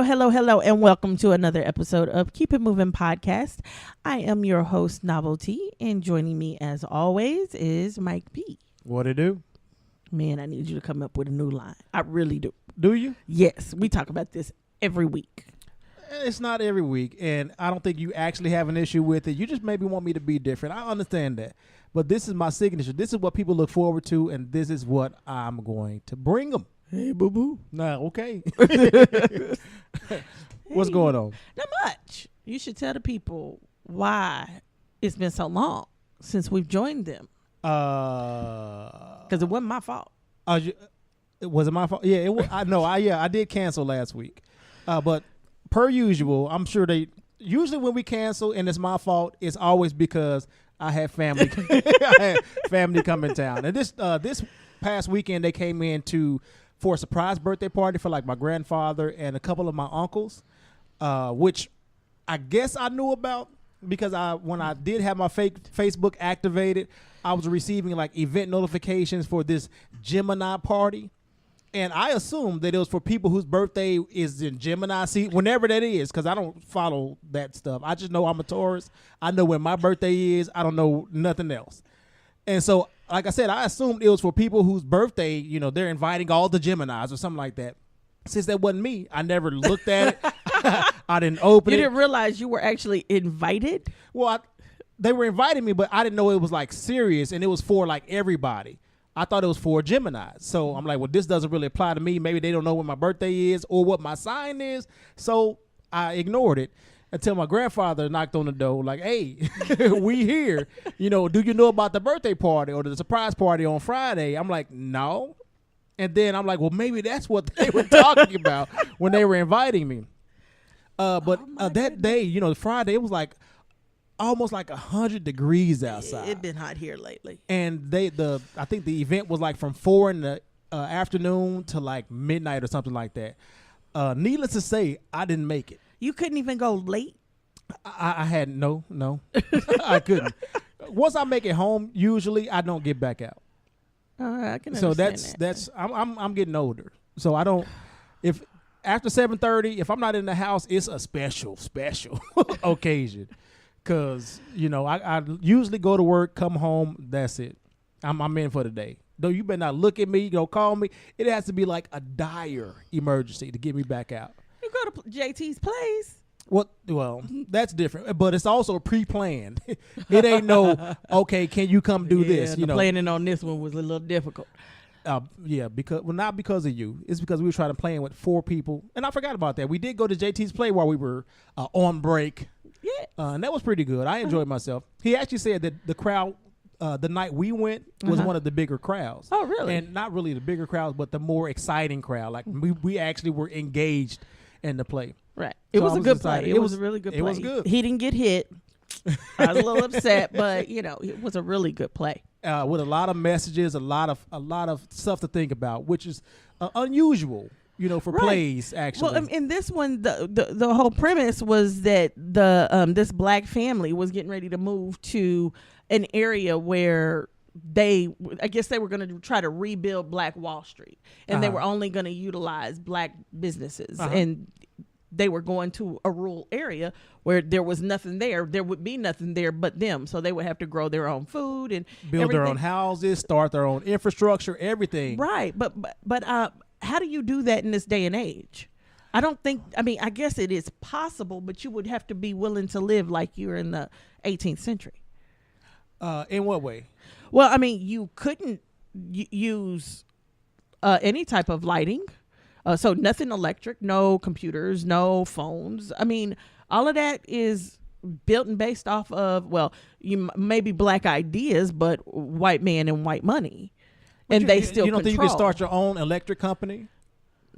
hello, and welcome to another episode of Keep It Moving Podcast. I am your host, Novelty, and joining me as always is Mike B. What it do? Man, I need you to come up with a new line. I really do. Do you? Yes, we talk about this every week. It's not every week, and I don't think you actually have an issue with it. You just maybe want me to be different. I understand that. But this is my signature. This is what people look forward to, and this is what I'm going to bring them. Hey, boo-boo. Nah, okay. What's going on? Not much. You should tell the people why it's been so long since we've joined them. Because it wasn't my fault. Was it my fault? Yeah, it was. I did cancel last week. But per usual, I'm sure usually when we cancel and it's my fault, it's always because I had family come in town. And this past weekend they came in for a surprise birthday party for like my grandfather and a couple of my uncles, which I guess I knew about because when I did have my Facebook activated, I was receiving like event notifications for this Gemini party. And I assumed that it was for people whose birthday is in Gemini season, whenever that is, because I don't follow that stuff. I just know I'm a Taurus. I know when my birthday is. I don't know nothing else. And so, like I said, I assumed it was for people whose birthday, they're inviting all the Geminis or something like that. Since that wasn't me, I never looked at it. I didn't open it. You didn't realize you were actually invited? Well, they were inviting me, but I didn't know it was like serious and it was for like everybody. I thought it was for Gemini. So I'm like, well, this doesn't really apply to me. Maybe they don't know when my birthday is or what my sign is. So I ignored it until my grandfather knocked on the door like, hey, we here. Do you know about the birthday party or the surprise party on Friday? I'm like, no. And then I'm like, well, maybe that's what they were talking about when they were inviting me. But that day, Friday, it was like almost like 100 degrees outside. It's been hot here lately. And I think the event was like from 4 in the afternoon to like midnight or something like that. Needless to say, I didn't make it. You couldn't even go late? I had no. I couldn't. Once I make it home, usually I don't get back out. I can so understand that's I'm getting older. So I don't if after 7:30, if I'm not in the house, it's a special occasion. Cause I usually go to work, come home, that's it. I'm in for the day. Though you better not look at me, call me. It has to be like a dire emergency to get me back out. You go to JT's place. Well, that's different, but it's also pre-planned. It ain't no, okay, can you come do this? The planning on this one was a little difficult. Not because of you. It's because we were trying to plan with 4 people, and I forgot about that. We did go to JT's play while we were on break. Yeah, and that was pretty good. I enjoyed myself. He actually said that the crowd, the night we went, was one of the bigger crowds. Oh, really? And not really the bigger crowds, but the more exciting crowd. Like we actually were engaged in the play. Right. It was a good play. It was a really good play. It was good. He didn't get hit. I was a little upset, but it was a really good play. With a lot of messages, a lot of stuff to think about, which is unusual. For plays, actually. Well, in this one, the whole premise was that this black family was getting ready to move to an area where I guess they were going to try to rebuild Black Wall Street, and they were only going to utilize black businesses, and they were going to a rural area where there was nothing there. There would be nothing there but them, so they would have to grow their own food and build everything. their own houses, start their own infrastructure, everything. Right, but how do you do that in this day and age? I guess it is possible, but you would have to be willing to live like you're in the 18th century. In what way? Well, you couldn't use any type of lighting. So nothing electric, no computers, no phones. All of that is built and based off of, maybe black ideas, but white man and white money. But they still you don't control. Think you can start your own electric company?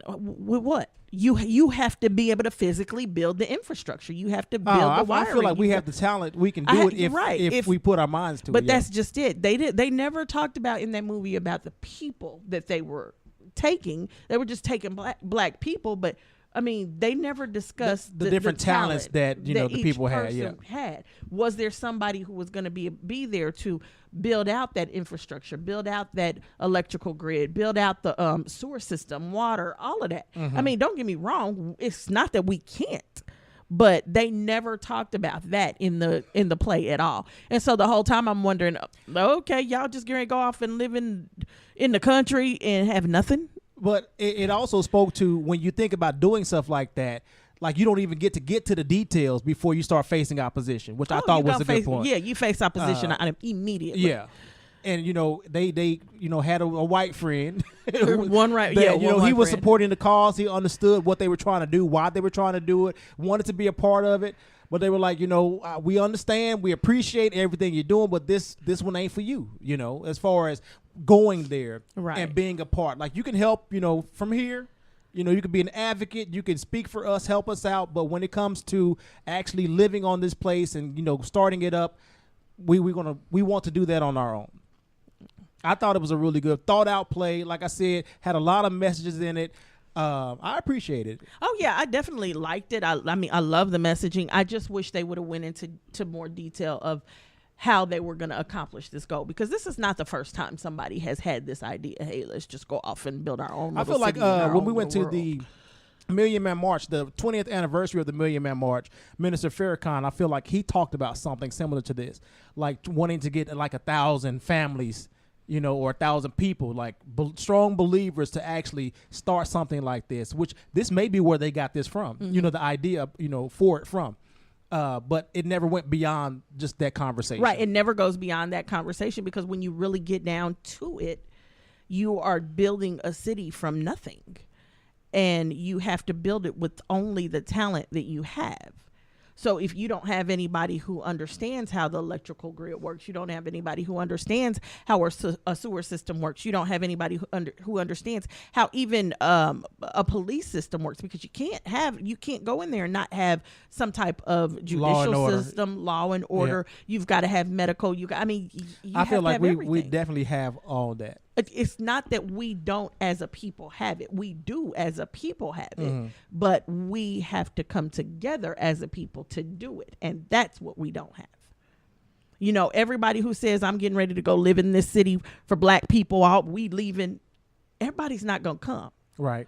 With what? You have to be able to physically build the infrastructure. You have to build the wiring. I feel like we have the talent. We can do it if we put our minds to it. But that's just it. They never talked about in that movie about the people that they were taking. They were just taking black people, but I mean, they never discussed the different talents that the people had. Yeah, had. Was there somebody who was going to be there to build out that infrastructure, build out that electrical grid, build out the sewer system, water, all of that? I mean, don't get me wrong. It's not that we can't, but they never talked about that in the play at all. And so the whole time I'm wondering, okay, y'all just gonna go off and live in the country and have nothing. But it also spoke to when you think about doing stuff like that, like you don't even get to the details before you start facing opposition, which I thought was a good point. Yeah, you face opposition immediately. Yeah. And they had a white friend, one right, that, yeah, he was friend. supporting the cause. He understood what they were trying to do, why they were trying to do it, wanted to be a part of it. But they were like, we understand, we appreciate everything you're doing, but this one ain't for you. As far as going there and being a part, like you can help, from here. You can be an advocate, you can speak for us, help us out. But when it comes to actually living on this place and starting it up, we want to do that on our own. I thought it was a really good thought out play. Like I said, had a lot of messages in it. I appreciate it. Oh yeah, I definitely liked it. I mean, I love the messaging. I just wish they would have went into more detail of how they were going to accomplish this goal, because this is not the first time somebody has had this idea. Hey, let's just go off and build our own. I feel like when we went to the Million Man March, the 20th anniversary of the Million Man March, Minister Farrakhan, I feel like he talked about something similar to this, like wanting to get like 1,000 families, or 1,000 people, like strong believers to actually start something like this, which this may be where they got this from, the idea, for it from. But it never went beyond just that conversation. Right. It never goes beyond that conversation, because when you really get down to it, you are building a city from nothing, and you have to build it with only the talent that you have. So if you don't have anybody who understands how the electrical grid works, you don't have anybody who understands how a sewer system works, you don't have anybody who understands how even a police system works, because you can't go in there and not have some type of judicial system, law and order. Yeah. You've got to have medical. I feel like we definitely have all that. It's not that we don't as a people have it. We do as a people have it, but we have to come together as a people to do it. And that's what we don't have. Everybody who says I'm getting ready to go live in this city for black people, we leaving, everybody's not going to come. Right.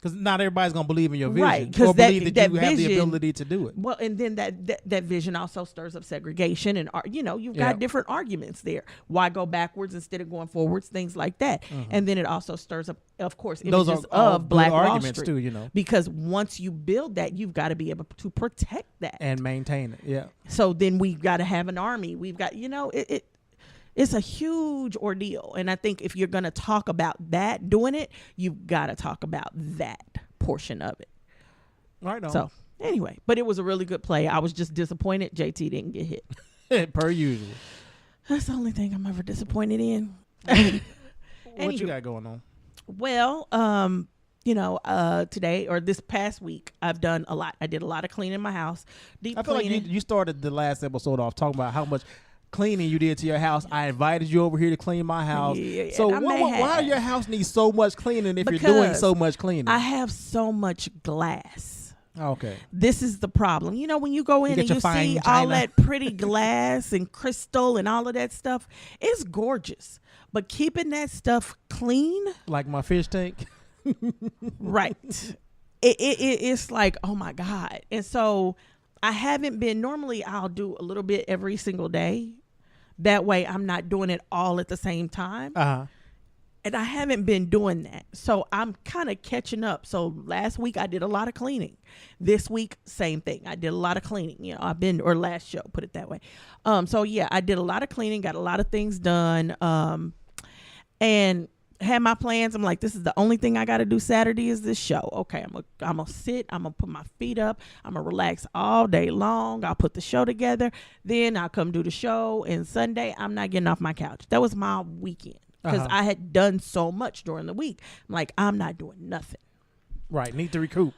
Because not everybody's going to believe in your vision, right? Or believe that you have the ability to do it. Well, and then that vision also stirs up segregation, and you've got different arguments there. Why go backwards instead of going forwards? Things like that. And then it also stirs up, of course, images of Black Wall Street too. Because once you build that, you've got to be able to protect that and maintain it. Yeah. So then we've got to have an army. We've got it's a huge ordeal. And I think if you're going to talk about that, doing it, you've got to talk about that portion of it. Right on. So anyway, but it was a really good play. I was just disappointed JT didn't get hit. Per usual. That's the only thing I'm ever disappointed in. What you got going on? Well, today or this past week, I've done a lot. I did a lot of cleaning my house. I feel like you started the last episode off talking about how much cleaning you did to your house. I invited you over here to clean my house. Yeah, so why your house needs so much cleaning if you're doing so much cleaning? I have so much glass. Okay. This is the problem. When you go in and you see all that pretty glass and crystal and all of that stuff, it's gorgeous. But keeping that stuff clean, like my fish tank. Right. It's like, oh my God. And so I haven't been, normally I'll do a little bit every single day. That way I'm not doing it all at the same time. And I haven't been doing that. So I'm kind of catching up. So last week I did a lot of cleaning. This week, same thing. I did a lot of cleaning. Or last show, put it that way. So yeah, I did a lot of cleaning, got a lot of things done. And had my plans. I'm like, this is the only thing I got to do Saturday is this show. Okay, I'm gonna sit. I'm gonna put my feet up. I'm gonna relax all day long. I'll put the show together. Then I'll come do the show. And Sunday, I'm not getting off my couch. That was my weekend because I had done so much during the week. I'm like, I'm not doing nothing. Right, need to recoup.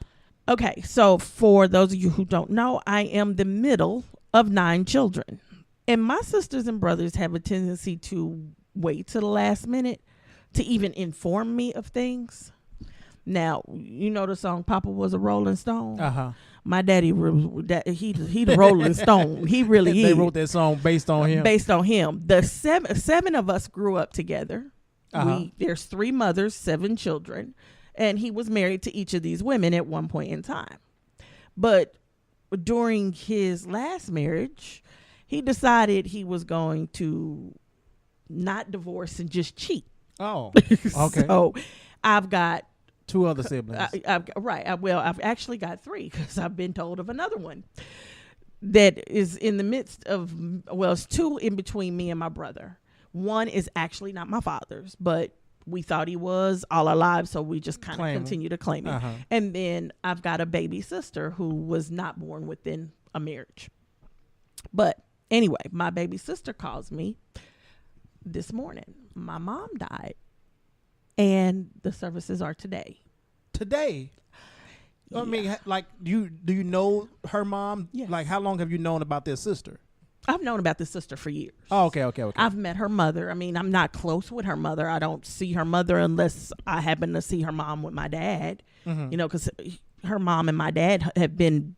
Okay, so for those of you who don't know, I am the middle of 9 children. And my sisters and brothers have a tendency to wait to the last minute to even inform me of things. Now, you know the song "Papa Was a Rolling Stone." My daddy, he the Rolling Stone. He really They is. wrote that song based on him. Based on him. The seven of us grew up together. There's 3 mothers, 7 children, and he was married to each of these women at one point in time. But during his last marriage, he decided he was going to not divorce and just cheat. Oh, okay. So I've got 2 other siblings. I've actually got 3 because I've been told of another one that is in the midst of, it's 2 in between me and my brother. One is actually not my father's, but we thought he was all our lives, so we just kind of continue to claim him. And then I've got a baby sister who was not born within a marriage. But anyway, my baby sister calls me this morning. My mom died, and the services are today. Today? Yeah. I mean, like, do you know her mom? Yes. Like, how long have you known about their sister? I've known about this sister for years. Oh, okay. I've met her mother. I mean, I'm not close with her mother. I don't see her mother unless I happen to see her mom with my dad. You know, because her mom and my dad they've been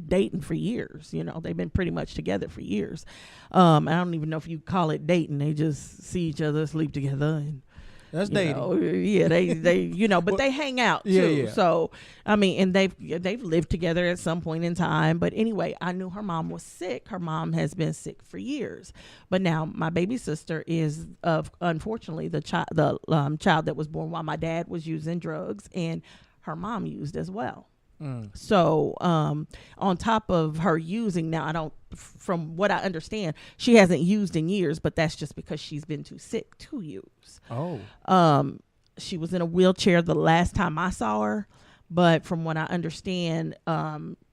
dating for years. You know, they've been pretty much together for years. I don't even know if you call it dating. They just see each other, sleep together, and that's dating. Yeah, they you know, but they hang out too. Yeah. So I mean, and they've lived together at some point in time. But anyway, I knew her mom was sick. Her mom has been sick for years. But now my baby sister is unfortunately the child that was born while my dad was using drugs, and her mom used as well. So on top of her using, now from what I understand, she hasn't used in years, but that's just because she's been too sick to use. She was in a wheelchair the last time I saw her, but from what I understand,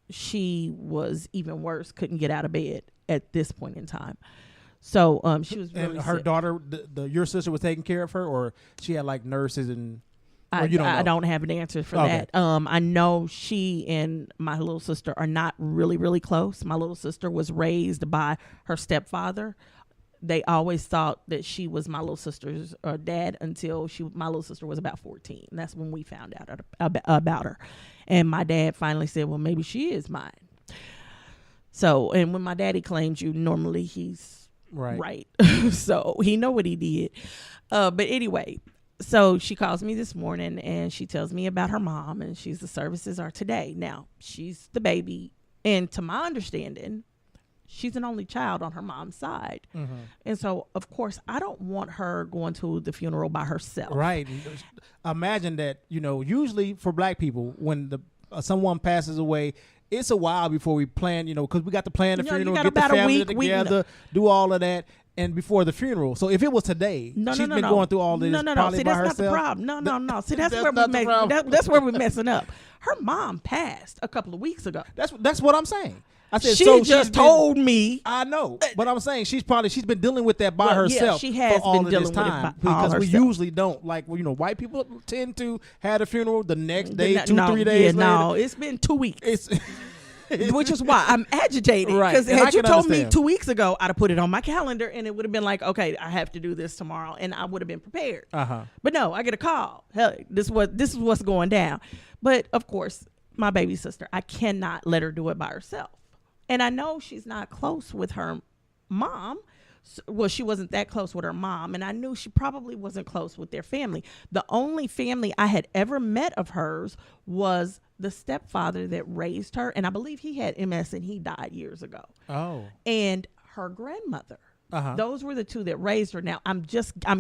she was even worse, couldn't get out of bed at this point in time. So she was really and her sick. daughter, your sister, was taking care of her, or she had like nurses and. I don't have an answer for that. I know she and my little sister are not really, really close. My little sister was raised by her stepfather. They always thought that she was my little sister's dad until my little sister was about 14. That's when we found out about her. And my dad finally said, well, maybe she is mine. So, and when my daddy claims you, normally he's right. So he know what he did. But anyway, so she calls me this morning and she tells me about her mom, and the services are today. Now, she's the baby, and to my understanding, she's an only child on her mom's side. And so, of course, I don't want her going to the funeral by herself. Right. Imagine that, usually for black people, when someone passes away, it's a while before we plan, because we got to plan the funeral, get the family together, do all of that. And before the funeral. So if it was today, she's been going through all this probably See, by that's herself. not the problem. No. See, that's where we're messing up. Her mom passed a couple of weeks ago. That's what I'm saying. I said she just told me. I know, but I'm saying she's been dealing with that by herself. Yeah, she has for all been of dealing this with time it by because we herself. usually don't white people tend to have a funeral the next day, 2-3 days later. No, it's been 2 weeks. Which is why I'm agitated. Right. Because had you told understand. me 2 weeks ago, I'd have put it on my calendar and it would have been like, okay, I have to do this tomorrow, and I would have been prepared. But no, I get a call. Hell, this is what's going down. But of course, my baby sister, I cannot let her do it by herself. And I know she's not close with her mom. Well, she wasn't that close with her mom, and I knew she probably wasn't close with their family. The only family I had ever met of hers was the stepfather that raised her, and I believe he had MS and he died years ago. And her grandmother. Those were the 2 that raised her. Now, I'm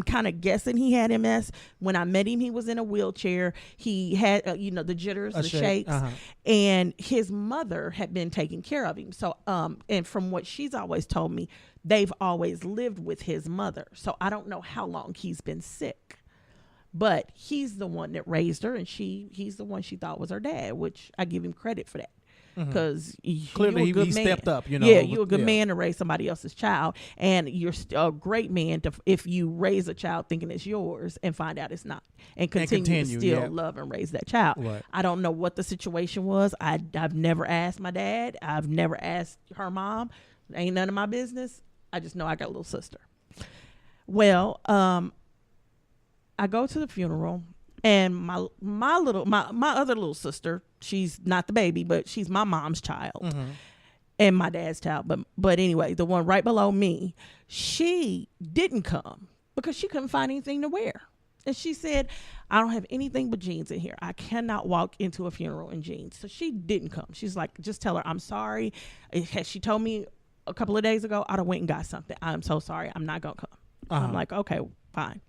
kind of guessing he had MS. When I met him, he was in a wheelchair. He had, the jitters, the shakes. And his mother had been taking care of him. So, and from what she's always told me, they've always lived with his mother. So I don't know how long he's been sick. But he's the one that raised her, and he's the one she thought was her dad, which I give him credit for that. Because clearly he stepped up, Yeah, you're a good man to raise somebody else's child, and you're a great man if you raise a child thinking it's yours and find out it's not, and continue to still love and raise that child. Right. I don't know what the situation was. I've never asked my dad. I've never asked her mom. Ain't none of my business. I just know I got a little sister. Well, I go to the funeral. And my other little sister, she's not the baby, but she's my mom's child. Mm-hmm. And my dad's child. But anyway, the one right below me, she didn't come because she couldn't find anything to wear. And she said, I don't have anything but jeans in here. I cannot walk into a funeral in jeans. So she didn't come. She's like, just tell her I'm sorry. She told me a couple of days ago, I done went and got something. I'm so sorry. I'm not going to come. Uh-huh. I'm like, okay, fine.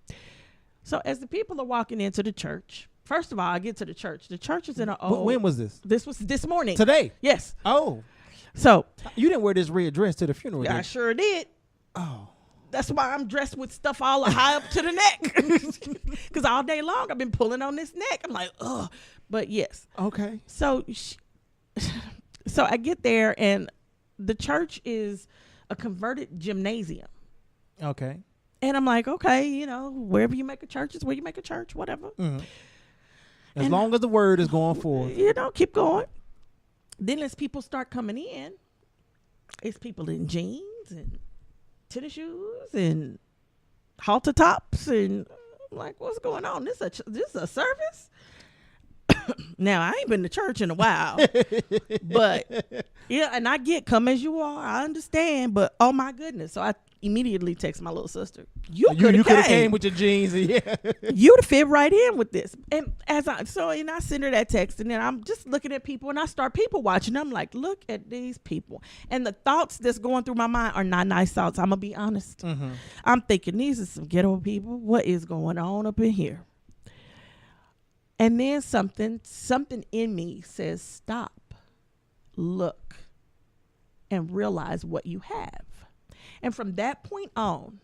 So as the people are walking into the church, first of all, I get to the church. The church is in an old... When was this? This was this morning. Today? Yes. Oh. So... You didn't wear this red dress to the funeral, I did sure did. Oh. That's why I'm dressed with stuff all high up to the neck. Because all day long I've been pulling on this neck. I'm like, ugh. But yes. Okay. So I get there and the church is a converted gymnasium. Okay. And I'm like, okay, you know, wherever you make a church is where you make a church, whatever. Mm-hmm. As long as the word is going forth. You know, keep going. Then as people start coming in, it's people in jeans and tennis shoes and halter tops. And I'm like, what's going on? This is a service? Now, I ain't been to church in a while. But, yeah, and I get come as you are. I understand. But, oh, my goodness. So I immediately text my little sister. You could have came with your jeans. And yeah. You'd have fit right in with this. And I send her that text, and then I'm just looking at people, and I start people watching. I'm like, look at these people. And the thoughts that's going through my mind are not nice thoughts. I'm going to be honest. Mm-hmm. I'm thinking, these are some ghetto people. What is going on up in here? And then something in me says, stop, look, and realize what you have. And from that point on,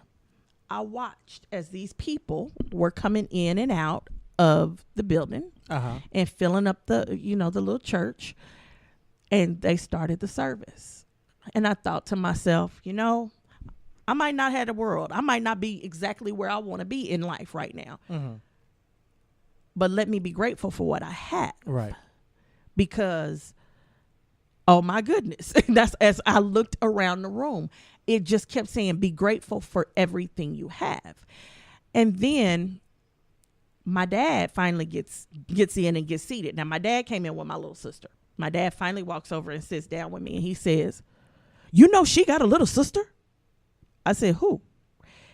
I watched as these people were coming in and out of the building and filling up the little church, and they started the service. And I thought to myself, I might not have the world. I might not be exactly where I want to be in life right now. Mm-hmm. But let me be grateful for what I have. Right. Because, oh my goodness, that's as I looked around the room, it just kept saying, be grateful for everything you have. And then my dad finally gets in and gets seated. Now, my dad came in with my little sister. My dad finally walks over and sits down with me, and he says, she got a little sister? I said, who?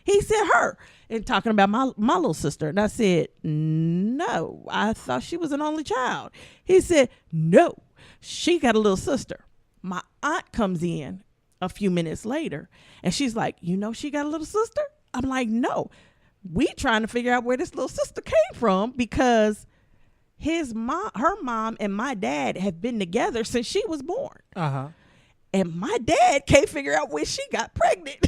He said, her, and talking about my little sister. And I said, no, I thought she was an only child. He said, no, she got a little sister. My aunt comes in a few minutes later, and she's like, she got a little sister? I'm like, no. We trying to figure out where this little sister came from, because her mom and my dad have been together since she was born. Uh-huh. And my dad can't figure out when she got pregnant.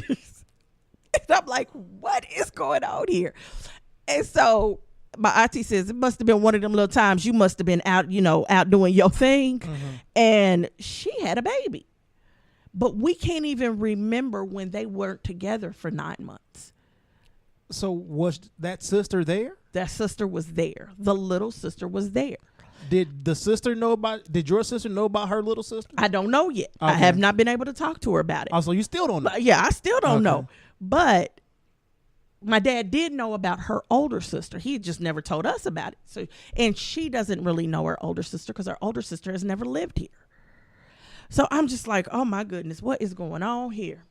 And I'm like, what is going on here? And so my auntie says, it must have been one of them little times you must have been out, out doing your thing. Mm-hmm. And she had a baby. But we can't even remember when they weren't together for 9 months. So was that sister there? That sister was there. The little sister was there. Did your sister know about her little sister? I don't know yet. Okay. I have not been able to talk to her about it. Oh, so you still don't know? Yeah, I still don't know. But my dad did know about her older sister. He just never told us about it. So, and she doesn't really know her older sister because her older sister has never lived here. So I'm just like, oh my goodness, what is going on here?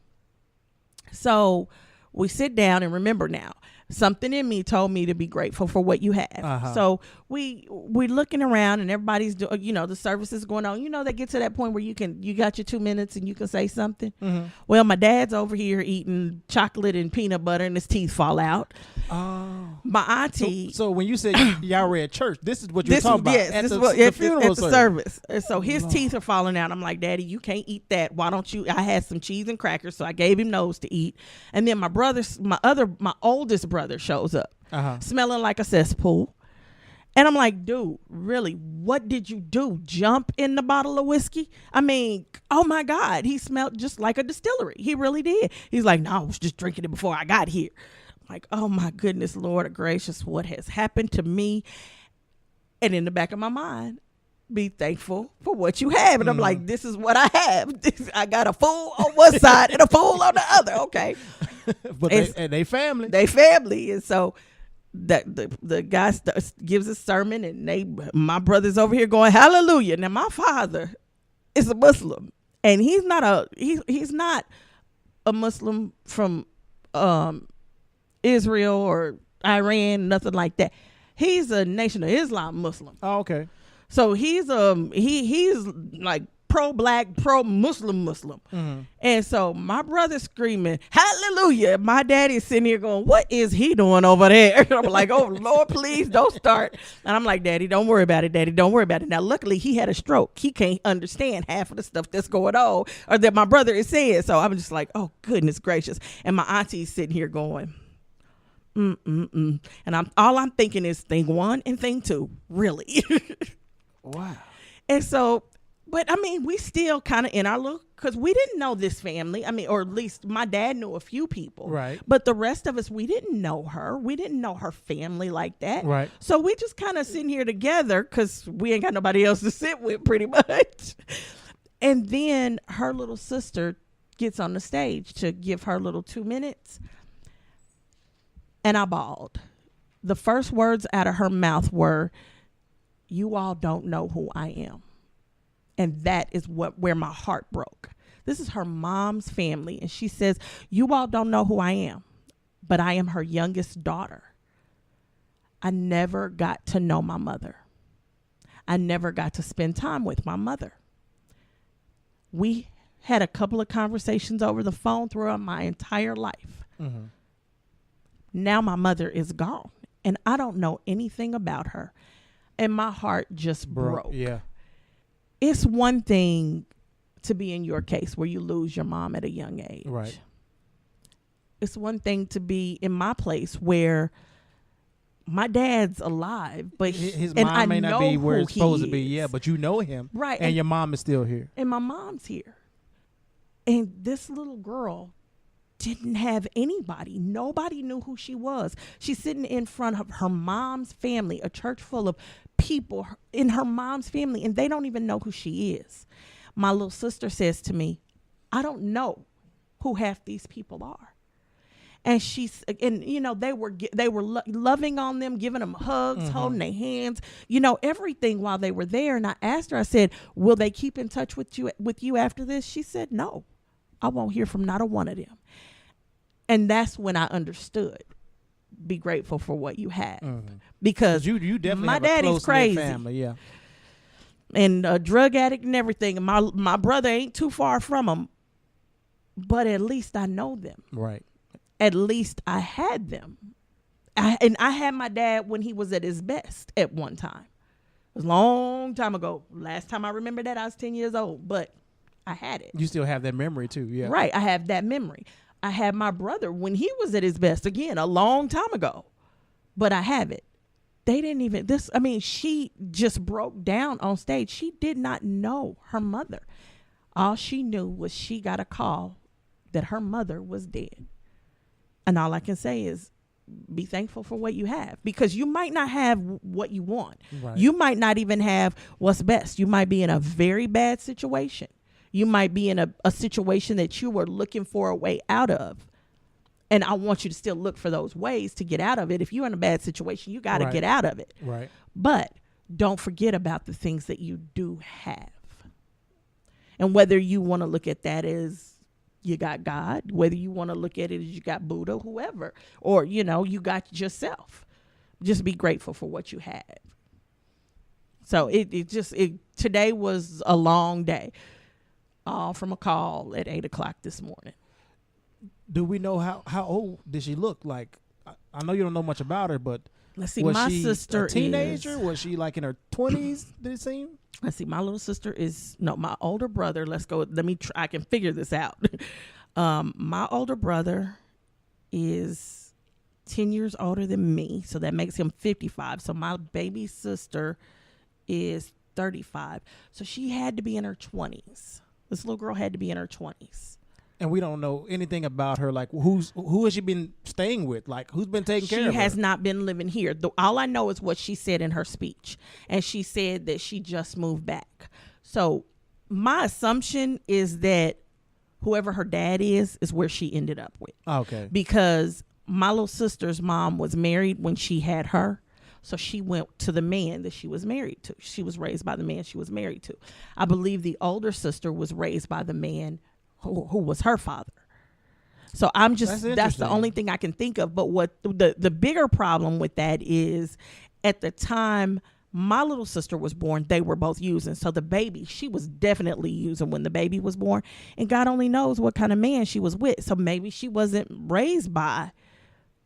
So we sit down, and remember now, something in me told me to be grateful for what you have. Uh-huh. So we're looking around, and everybody's doing, the service is going on. They get to that point where you got your 2 minutes and you can say something. Mm-hmm. Well, my dad's over here eating chocolate and peanut butter, and his teeth fall out. Oh. My auntie. So when you said y'all were at church, this is what you're talking about. Yes, at the funeral service. And so his teeth are falling out. I'm like, Daddy, you can't eat that. Why don't you? I had some cheese and crackers, so I gave him those to eat. And then my oldest brother shows up, smelling like a cesspool. And I'm like, dude, really, what did you do? Jump in the bottle of whiskey? I mean, oh my God, he smelled just like a distillery. He really did. He's like, no, I was just drinking it before I got here. I'm like, oh my goodness, Lord gracious, what has happened to me? And in the back of my mind, be thankful for what you have. And I'm like, this is what I have. I got a fool on one side and a fool on the other. Okay. But they family. They family. And so that the guy gives a sermon, and my brother's over here going hallelujah. Now my father is a Muslim, and he's not a Muslim from Israel or Iran, nothing like that. He's a Nation of Islam Muslim. Oh, okay. So he's he's like pro-black, pro-Muslim. Mm-hmm. And so my brother's screaming, hallelujah. My daddy's sitting here going, what is he doing over there? I'm like, oh, Lord, please don't start. And I'm like, Daddy, don't worry about it. Daddy, don't worry about it. Now, luckily, he had a stroke. He can't understand half of the stuff that's going on or that my brother is saying. So I'm just like, oh, goodness gracious. And my auntie's sitting here going, And all I'm thinking is thing one and thing two, really. Wow. And so, but I mean, we still kind of in our little, because we didn't know this family. I mean, or at least my dad knew a few people. Right. But the rest of us, we didn't know her. We didn't know her family like that. Right. So we just kind of sitting here together because we ain't got nobody else to sit with pretty much. And then her little sister gets on the stage to give her little 2 minutes. And I bawled. The first words out of her mouth were, "You all don't know who I am." And that is where my heart broke. This is her mom's family. And she says, "You all don't know who I am, but I am her youngest daughter. I never got to know my mother. I never got to spend time with my mother. We had a couple of conversations over the phone throughout my entire life. Mm-hmm. Now my mother is gone, and I don't know anything about her." And my heart just broke. Yeah. It's one thing to be in your case where you lose your mom at a young age. Right. It's one thing to be in my place where my dad's alive, but his and mom I may not know be where who it's supposed to he be. is. Yeah, but you know him. Right. And your mom is still here. And my mom's here. And this little girl didn't have anybody. Nobody knew who she was. She's sitting in front of her mom's family, a church full of people in her mom's family, and they don't even know who she is. My little sister says to me, "I don't know who half these people are." And they were loving on them, giving them hugs, Mm-hmm. holding their hands, everything while they were there. And I asked her, I said, "Will they keep in touch with you after this?" She said, "No, I won't hear from not a one of them." And that's when I understood. Be grateful for what you have. Mm-hmm. Because you definitely my have a daddy's close-knit crazy. family, yeah. And a drug addict and everything. And my brother ain't too far from him. But at least I know them. Right. At least I had them. I had my dad when he was at his best at one time. It was a long time ago. Last time I remember that, I was 10 years old. But I had it. You still have that memory too, yeah. Right. I have that memory. I had my brother when he was at his best, again, a long time ago. But I have it. They didn't even, she just broke down on stage. She did not know her mother. All she knew was she got a call that her mother was dead. And all I can say is be thankful for what you have, because you might not have what you want. Right. You might not even have what's best. You might be in a very bad situation. You might be in a situation that you were looking for a way out of. And I want you to still look for those ways to get out of it. If you're in a bad situation, you got to get out of it. Right. But don't forget about the things that you do have. And whether you want to look at that as you got God, whether you want to look at it as you got Buddha, whoever, or, you got yourself. Just be grateful for what you have. So today was a long day. All from a call at 8:00 this morning. Do we know how old did she look like? I know you don't know much about her, but Let's see. was My she sister a teenager? is. Was she like in her 20s? Did it seem? Let's see. My little sister is my older brother. Let's go. Let me try. I can figure this out. My older brother is 10 years older than me, so that makes him 55. So my baby sister is 35. So she had to be in her 20s. This little girl had to be in her 20s. And we don't know anything about her. Like, who has she been staying with? Like, who's been taking care of her? She has not been living here. All I know is what she said in her speech. And she said that she just moved back. So my assumption is that whoever her dad is where she ended up with. Okay. Because my little sister's mom was married when she had her. So she went to the man that she was married to. She was raised by the man she was married to. I believe the older sister was raised by the man who was her father. So that's the only thing I can think of. But what the bigger problem with that is, at the time my little sister was born, they were both using. So the baby, she was definitely using when the baby was born. And God only knows what kind of man she was with. So maybe she wasn't raised by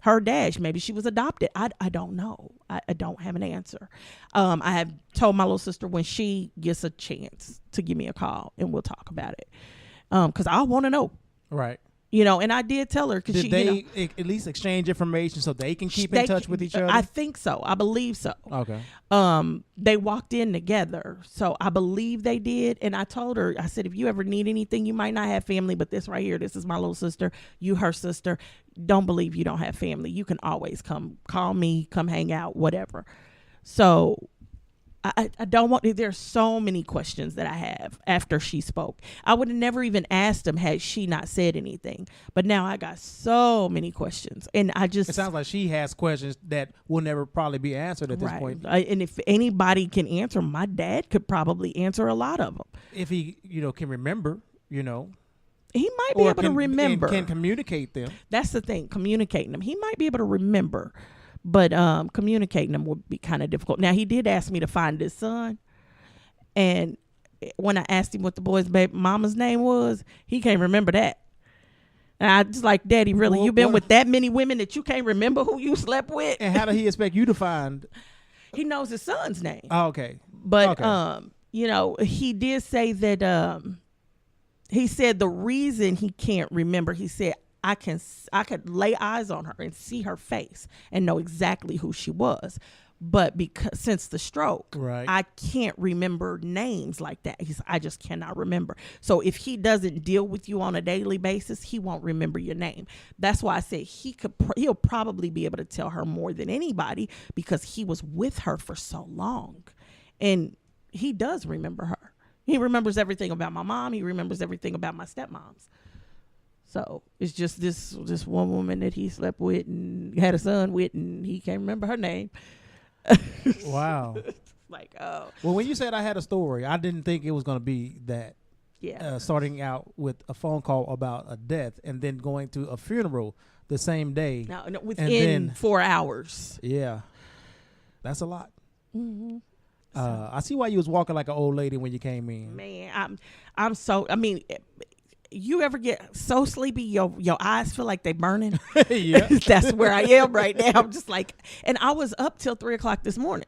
her dad. Maybe she was adopted. I don't know. I don't have an answer. I have told my little sister when she gets a chance to give me a call and we'll talk about it. Because I want to know. Right. You know, and I did tell her. Did they at least exchange information so they can keep in touch with each other? I think so. I believe so. Okay. They walked in together. So I believe they did. And I told her, I said, if you ever need anything, you might not have family, but this right here, this is my little sister. You her sister. Don't believe you don't have family. You can always come call me, come hang out, whatever. So I don't want, there's so many questions that I have after she spoke. I would have never even asked them had she not said anything. But now I got so many questions. And it sounds like she has questions that will never probably be answered at this point. And if anybody can answer, my dad could probably answer a lot of them. If he, can remember, He might be able to remember. Can communicate them. That's the thing, communicating them. He might be able to remember. But communicating them would be kind of difficult. Now, he did ask me to find his son. And when I asked him what the boy's mama's name was, he can't remember that. And I just like, Daddy, really? You been with that many women that you can't remember who you slept with? And how did he expect you to find? He knows his son's name. Oh, okay. But, he did say that he said the reason he can't remember, he said, I could lay eyes on her and see her face and know exactly who she was. But because since the stroke, right, I can't remember names like that. I just cannot remember. So if he doesn't deal with you on a daily basis, he won't remember your name. That's why I said he'll probably be able to tell her more than anybody because he was with her for so long. And he does remember her. He remembers everything about my mom. He remembers everything about my stepmoms. So it's just this one woman that he slept with and had a son with, and he can't remember her name. Wow. Like, oh. Well, when you said I had a story, I didn't think it was going to be that. Yeah. Starting out with a phone call about a death and then going to a funeral the same day. No, within 4 hours. Yeah. That's a lot. Mm-hmm. I see why you was walking like an old lady when you came in. Man, you ever get so sleepy your eyes feel like they burning? Yeah. That's where I am right now. I'm just like, and I was up till 3:00 this morning.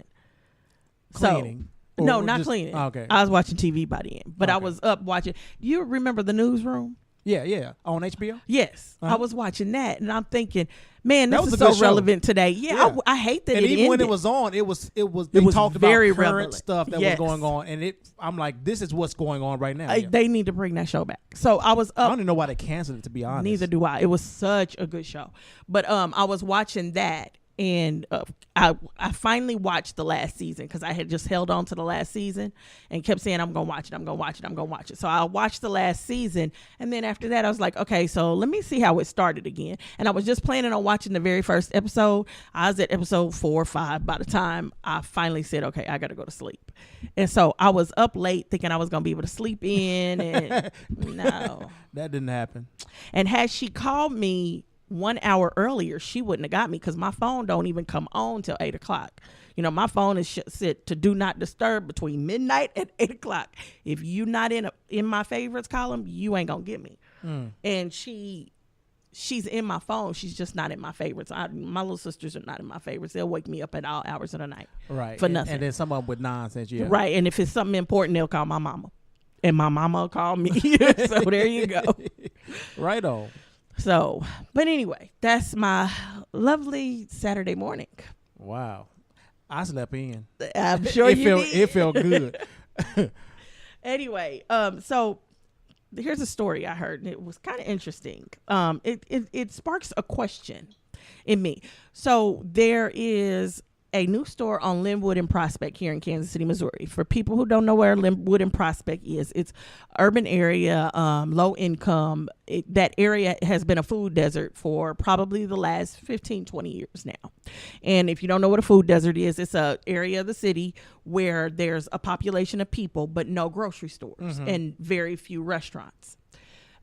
Cleaning? So, no, not cleaning. Okay. I was watching TV by the end, but I was up watching. Do you remember the Newsroom? Yeah. On HBO? Yes. Uh-huh. I was watching that and I'm thinking, man, that this is so relevant today. Yeah. I hate that and it even ended. when it was on, it was they talked very about current relevant stuff that was going on, and I'm like, this is what's going on right now. They need to bring that show back. So I was up. I don't even know why they canceled it, to be honest. Neither do I. It was such a good show. But I was watching that, and I finally watched the last season because I had just held on to the last season and kept saying, I'm going to watch it. So I watched the last season. And then after that, I was like, okay, so let me see how it started again. And I was just planning on watching the very first episode. I was at episode 4 or 5 by the time I finally said, okay, I got to go to sleep. And so I was up late thinking I was going to be able to sleep in. And no. That didn't happen. And had she called me 1 hour earlier, she wouldn't have got me because my phone don't even come on till 8:00. My phone is set to do not disturb between midnight and 8:00. If you not in my favorites column, you ain't gonna get me. And she's in my phone. She's just not in my favorites. My little sisters are not in my favorites. They'll wake me up at all hours of the night, right? For nothing. And then some of them with nonsense, yeah. Right. And if it's something important, they'll call my mama, and my mama will call me. So there you go. Right on. So, but anyway, that's my lovely Saturday morning. Wow. I slept in. I'm sure did. It felt good. Anyway, so here's a story I heard, and it was kind of interesting. It sparks a question in me. So there is a new store on Linwood and Prospect here in Kansas City, Missouri. For people who don't know where Linwood and Prospect is, it's urban area, low income. That area has been a food desert for probably the last 15, 20 years now. And if you don't know what a food desert is, it's an area of the city where there's a population of people, but no grocery stores and very few restaurants.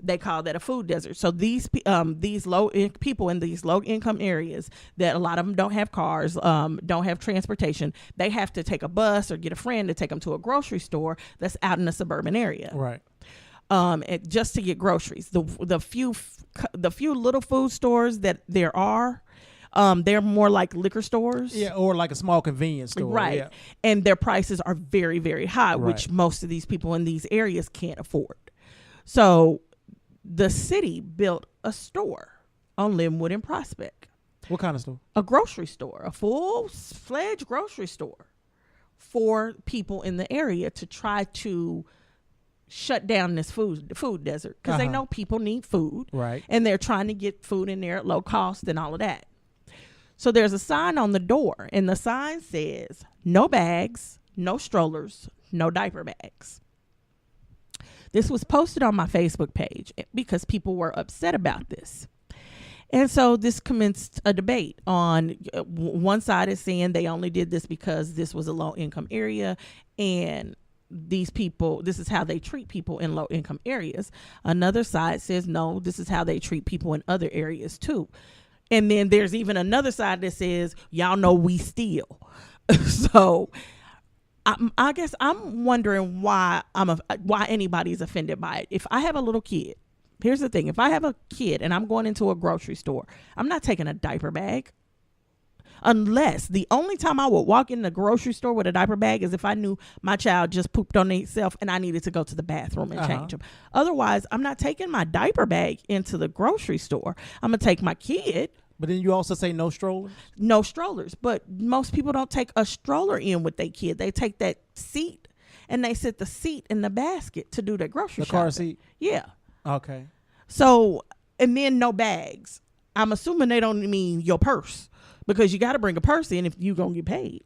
They call that a food desert. So these people in these low income areas that a lot of them don't have cars, don't have transportation. They have to take a bus or get a friend to take them to a grocery store that's out in a suburban area. Right. Just to get groceries. The few little food stores that there are, they're more like liquor stores. Yeah, or like a small convenience store. Right. Yeah. And their prices are very, very high, Right. which most of these people in these areas can't afford. So the city built a store on Linwood and Prospect. What kind of store? A grocery store, a full-fledged grocery store for people in the area to try to shut down this food desert because they know people need food. Right. And they're trying to get food in there at low cost and all of that. So there's a sign on the door, and the sign says, no bags, no strollers, no diaper bags. This was posted on my Facebook page because people were upset about this. And so this commenced a debate on one side is saying they only did this because this was a low income area and these people, this is how they treat people in low income areas. Another side says, no, this is how they treat people in other areas too. And then there's even another side that says, y'all know we steal. So I guess I'm wondering why anybody's offended by it. If I have a little kid, here's the thing. If I have a kid and I'm going into a grocery store, I'm not taking a diaper bag. Unless the only time I would walk in the grocery store with a diaper bag is if I knew my child just pooped on themselves and I needed to go to the bathroom and change them. Otherwise, I'm not taking my diaper bag into the grocery store. I'm going to take my kid. But then you also say no strollers? No strollers. But most people don't take a stroller in with their kid. They take that seat and they sit the seat in the basket to do their grocery shopping. The car seat? Yeah. Okay. So, and then no bags. I'm assuming they don't mean your purse because you got to bring a purse in if you're going to get paid.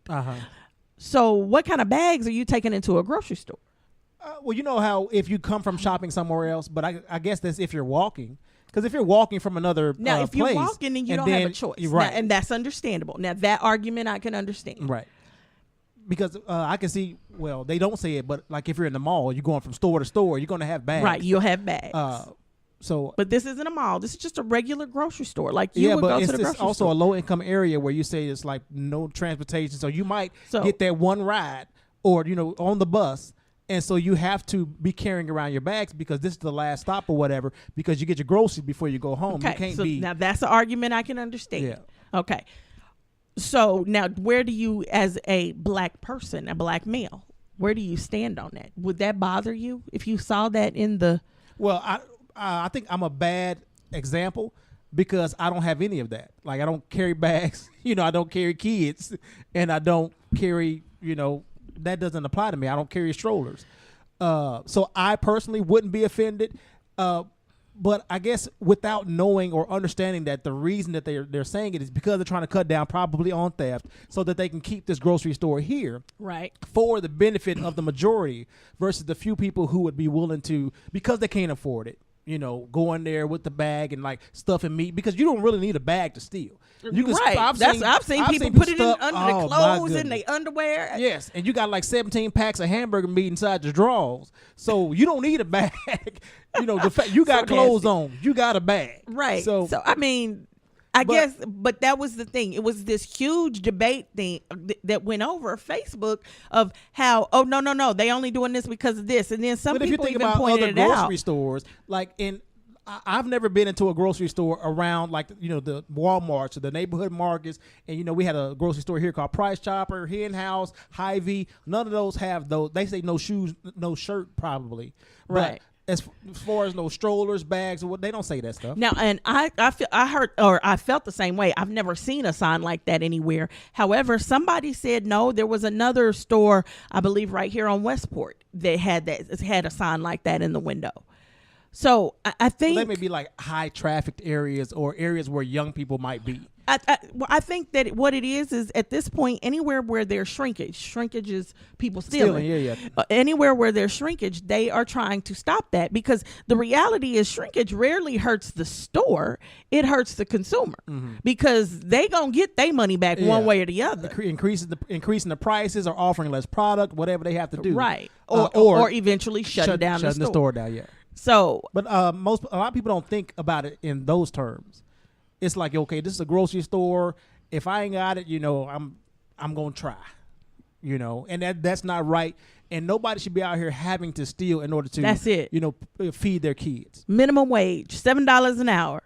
So what kind of bags are you taking into a grocery store? Well, you know how if you come from shopping somewhere else, but I guess that's if you're walking. Because if you're walking from another now, if place, you're walking, then you don't have a choice. Right. Now, and that's understandable. Now, that argument I can understand. Right. Because I can see, well, they don't say it, but like if you're in the mall, you're going from store to store, you're going to have bags. Right, you'll have bags. But this isn't a mall. This is just a regular grocery store. Like you would go to the grocery store. It's also a low income area where you say it's like no transportation. So you might get that one ride or, on the bus. And so you have to be carrying around your bags because this is the last stop or whatever because you get your groceries before you go home. Okay, you can't be. Now that's an argument I can understand. Yeah. Okay. So now where do you, as a black person, a black male, where do you stand on that? Would that bother you if you saw that in the... Well, I think I'm a bad example because I don't have any of that. Like I don't carry bags. I don't carry kids and I don't carry, that doesn't apply to me. I don't carry strollers. So I personally wouldn't be offended. But I guess without knowing or understanding that the reason that they're saying it is because they're trying to cut down probably on theft so that they can keep this grocery store here. Right. For the benefit of the majority versus the few people who would be willing to, because they can't afford it, go in there with the bag and like stuffing meat because you don't really need a bag to steal. You can, right. I've seen people put it in under the clothes and their underwear. Yes, and you got like 17 packs of hamburger meat inside your drawers, so you don't need a bag. The fact you got clothes on, you got a bag. Right. So I mean, I guess, but that was the thing. It was this huge debate thing that went over Facebook of how, no, they only doing this because of this, and then some people even pointed it out. Grocery stores, like I've never been into a grocery store around like the Walmarts or the neighborhood markets, and we had a grocery store here called Price Chopper, Hen House, Hy-Vee. None of those have those. They say no shoes, no shirt, probably. Right. But as far as no strollers, bags, or what, they don't say that stuff. Now, and I felt the same way. I've never seen a sign like that anywhere. However, somebody said no. There was another store, I believe, right here on Westport that had a sign like that in the window. So I think that may be like high trafficked areas or areas where young people might be. I think that what it is at this point, anywhere where there's shrinkage is people stealing. Yeah. Anywhere where there's shrinkage, they are trying to stop that, because the reality is shrinkage rarely hurts the store. It hurts the consumer, because they gonna get their money back one way or the other. Increasing the prices or offering less product, whatever they have to do. Right. Or eventually shutting the store down. Yeah. So, but a lot of people don't think about it in those terms. It's like, okay, this is a grocery store. If I ain't got it, I'm gonna try, and that's not right. And nobody should be out here having to steal in order to, that's it. Feed their kids. Minimum wage, $7 an hour.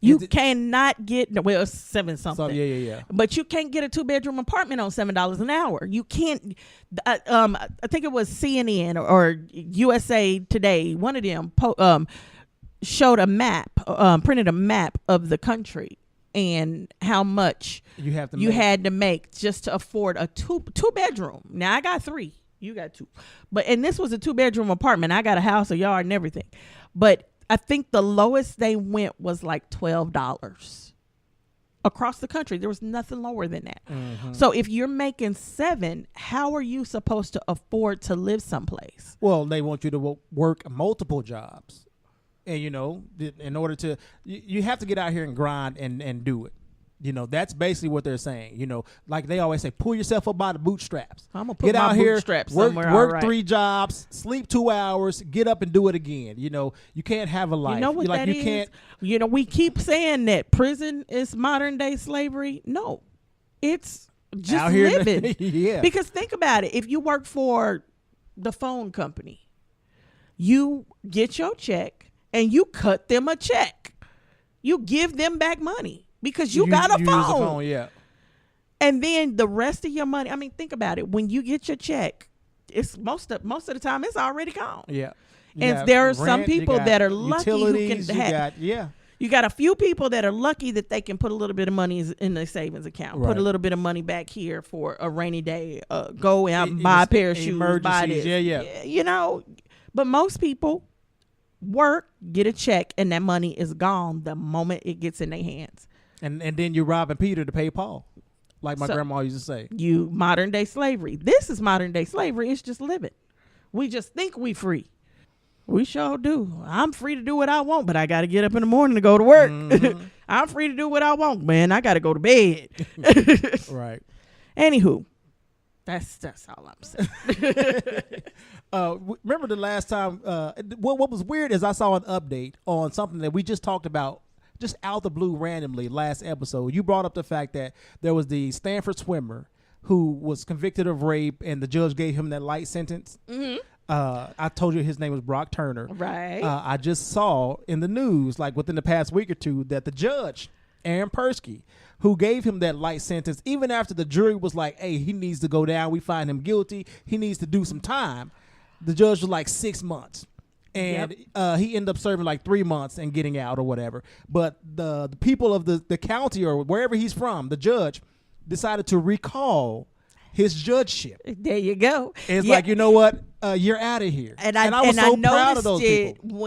You cannot get, well, it's 7 something. So, yeah. But you can't get a 2-bedroom apartment on $7 an hour. You can't. I think it was CNN or USA Today. One of them showed a map, printed a map of the country and how much you had to make just to afford a two bedroom. Now I got 3, you got 2, and this was a 2-bedroom apartment. I got a house, a yard, and everything. But I think the lowest they went was like $12 across the country. There was nothing lower than that. Mm-hmm. So if you're making 7, how are you supposed to afford to live someplace? Well, they want you to work multiple jobs. And, in order to, you have to get out here and grind and do it. That's basically what they're saying. Like they always say, pull yourself up by the bootstraps. I'm going to put my bootstraps somewhere. Work 3 jobs, sleep 2 hours, get up and do it again. You can't have a life. You know what that is? Can't. We keep saying that prison is modern day slavery. No, it's just out here living. Yeah. Because think about it. If you work for the phone company, you get your check and you cut them a check. You give them back money because you got a phone. Use the phone, yeah. And then the rest of your money, think about it. When you get your check, it's most of the time it's already gone. Yeah. And there are some people that are lucky who can have. You got a few people that are lucky that they can put a little bit of money in their savings account, right. Put a little bit of money back here for a rainy day, go out and buy a pair of shoes, buy this. Yeah. But most people work, get a check, and that money is gone the moment it gets in their hands. And then you're robbing Peter to pay Paul, like my grandma used to say. You modern day slavery. This is modern day slavery. It's just living. We just think we free. We sure do. I'm free to do what I want, but I got to get up in the morning to go to work. Mm-hmm. I'm free to do what I want, man. I got to go to bed. Right. Anywho, that's all I'm saying. Remember the last time? What was weird is I saw an update on something that we just talked about, just out the blue randomly last episode. You brought up the fact that there was the Stanford swimmer who was convicted of rape, and the judge gave him that light sentence. Mm-hmm. I told you his name was Brock Turner. Right. I just saw in the news, like within the past week or two, that the judge, Aaron Persky, who gave him that light sentence, even after the jury was like, hey, he needs to go down, we find him guilty, he needs to do some time, the judge was like 6 months. And he ended up serving like 3 months and getting out or whatever. But the people of the county or wherever he's from, the judge, decided to recall his judgeship. There you go. It's like, you know what? You're out of here. And I was so proud of those people.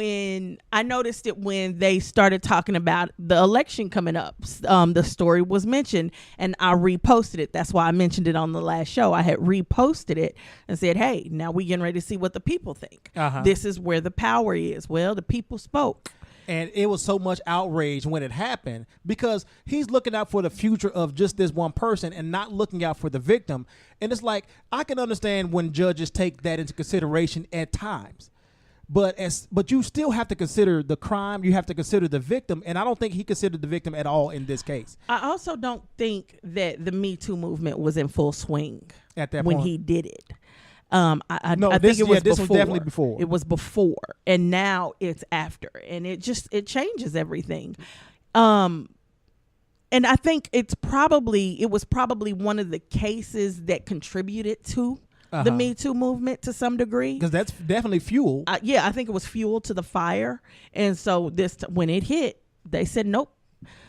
I noticed it when they started talking about the election coming up. The story was mentioned, and I reposted it. That's why I mentioned it on the last show. I had reposted it and said, hey, now we getting ready to see what the people think. Uh-huh. This is where the power is. Well, the people spoke. And it was so much outrage when it happened because he's looking out for the future of just this one person and not looking out for the victim. And it's like, I can understand when judges take that into consideration at times. But you still have to consider the crime. You have to consider the victim. And I don't think he considered the victim at all in this case. I also don't think that the Me Too movement was in full swing at that when point. He did it. I think it was this was definitely before. It was before, and now it's after, and it changes everything. And I think it was probably one of the cases that contributed to the Me Too movement to some degree, because that's definitely fuel. I think it was fuel to the fire, and so when it hit, they said nope.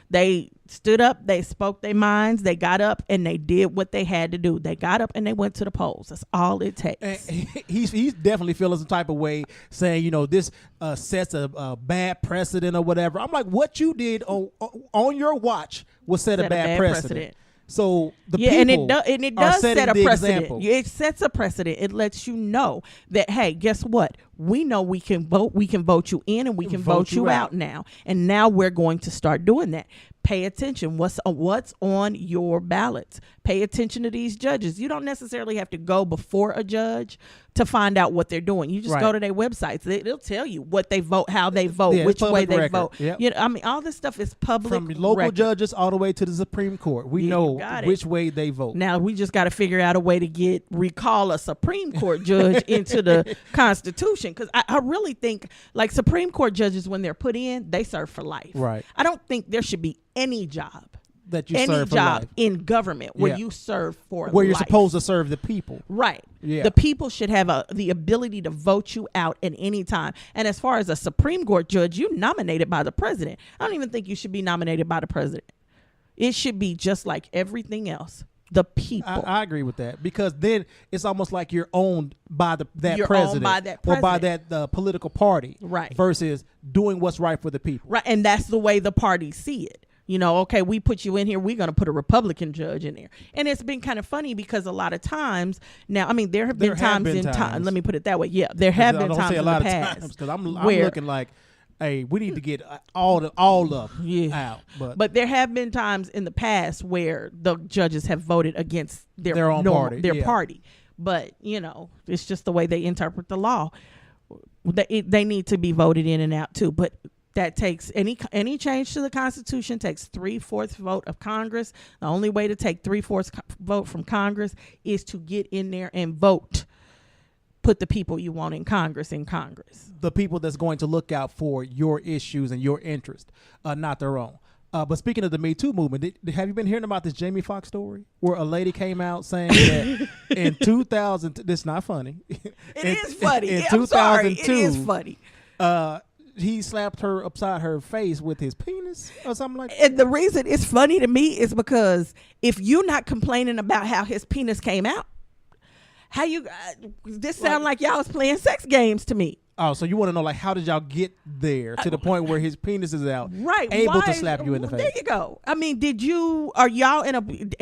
They stood up, they spoke their minds, they got up and they did what they had to do. They got up and they went to the polls. That's all it takes. And he's definitely feeling some type of way, saying, this sets a bad precedent or whatever. I'm like, what you did on your watch will set a bad precedent. So the people and it does set a precedent. Example. It sets a precedent. It lets you know that, hey, guess what? We know we can vote. We can vote you in and we can vote you out now. And now we're going to start doing that. Pay attention. What's on your ballots? Pay attention to these judges. You don't necessarily have to go before a judge to find out what they're doing. You just go to their websites. They'll tell you what they vote, how they vote, which way they vote. Yep. All this stuff is public. From local record. judges all the way to the Supreme Court. We know which way they vote. Now we just got to figure out a way to recall a Supreme Court judge into the Constitution, because I really think, like, Supreme Court judges, when they're put in, they serve for life. Right. I don't think there should be any job that you serve for life in government where you serve for where life. You're supposed to serve the people. Right. Yeah. The people should have the ability to vote you out at any time. And as far as a Supreme Court judge, you nominated by the president. I don't even think you should be nominated by the president. It should be just like everything else. The people. I agree with that, because then it's almost like you're owned by that You're president, owned by that or by president. that political party, Right. versus doing what's right for the people. Right. And that's the way the parties see it. Okay, we put you in here, we're going to put a Republican judge in there. And it's been kind of funny because a lot of times now, there have been times in time, let me put it that way. Yeah, there have been times in the past. Because I'm looking like, hey, we need to get all of them out. But there have been times in the past where the judges have voted against their own party. party. But, it's just the way they interpret the law. They need to be voted in and out too. But that takes any change to the Constitution takes 3/4 vote of Congress. The only way to take 3/4 vote from Congress is to get in there and vote. Put the people you want in Congress. The people that's going to look out for your issues and your interest, not their own. But speaking of the Me Too movement, have you been hearing about this Jamie Foxx story where a lady came out saying that in 2000, this is not funny. It is funny. In 2002, I'm sorry. It is funny. He slapped her upside her face with his penis or something like that. And the reason it's funny to me is because if you're not complaining about how his penis came out, this sound like y'all was playing sex games to me. Oh, so you want to know, like, how did y'all get there to the point where his penis is out, right? Able to slap you in the face? There you go. Are y'all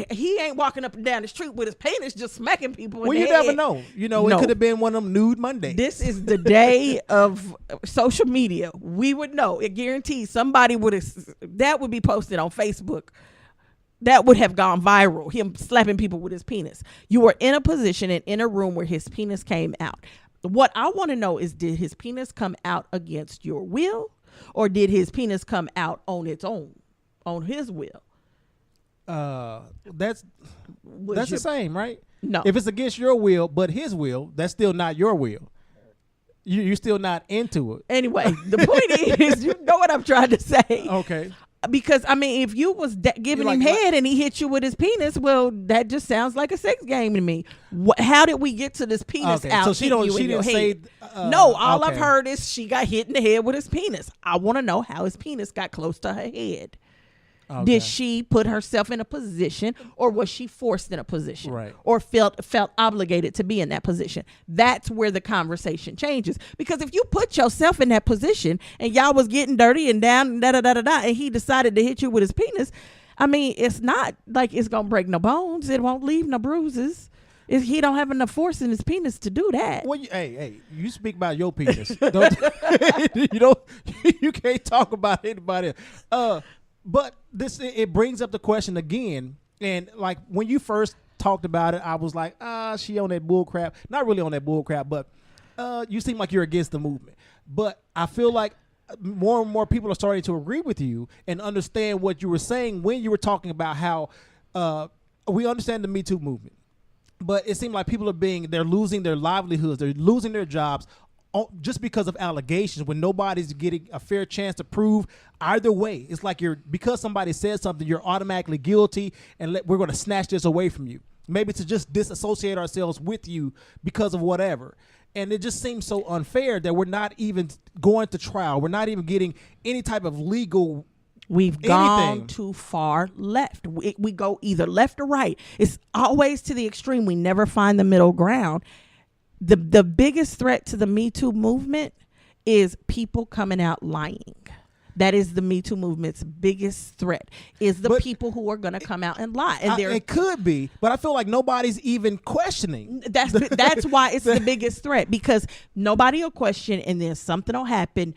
he ain't walking up and down the street with his penis just smacking people in the head. Well, you never know. It could have been one of them nude Mondays. This is the day of social media. We would know. It guarantees somebody that would be posted on Facebook. That would have gone viral, him slapping people with his penis. You were in a position and in a room where his penis came out. What I want to know is, did his penis come out against your will, or did his penis come out on its own, on his will? That's the same, right? No. If it's against your will, but his will, that's still not your will. You're still not into it. Anyway, the point is, you know what I'm trying to say. Okay. Because, if you was giving him head and he hit you with his penis, well, that just sounds like a sex game to me. How did we get to this penis out? So she didn't say. No, all I've heard is she got hit in the head with his penis. I want to know how his penis got close to her head. Okay. Did she put herself in a position, or was she forced in a position, right? Or felt obligated to be in that position? That's where the conversation changes. Because if you put yourself in that position and y'all was getting dirty and down, and he decided to hit you with his penis, it's not like it's gonna break no bones. It won't leave no bruises. He don't have enough force in his penis to do that. Well, you speak about your penis. You can't talk about anybody else. But it brings up the question again, and like when you first talked about it, I was like, she on that bull crap. Not really on that bull crap, but you seem like you're against the movement. But I feel like more and more people are starting to agree with you and understand what you were saying when you were talking about how we understand the Me Too movement. But it seemed like people they're losing their livelihoods, they're losing their jobs just because of allegations when nobody's getting a fair chance to prove either way. It's like because somebody said something, you're automatically guilty, and we're going to snatch this away from you. Maybe to just disassociate ourselves with you because of whatever. And it just seems so unfair that we're not even going to trial. We're not even getting any type of legal We've gone Anything. too far left. We go either left or right. It's always to the extreme. We never find the middle ground. The biggest threat to the Me Too movement is people coming out lying. That is the Me Too movement's biggest threat, is the people who are going to come out and lie. And It could be, but I feel like nobody's even questioning. that's why it's the biggest threat, because nobody will question, and then something will happen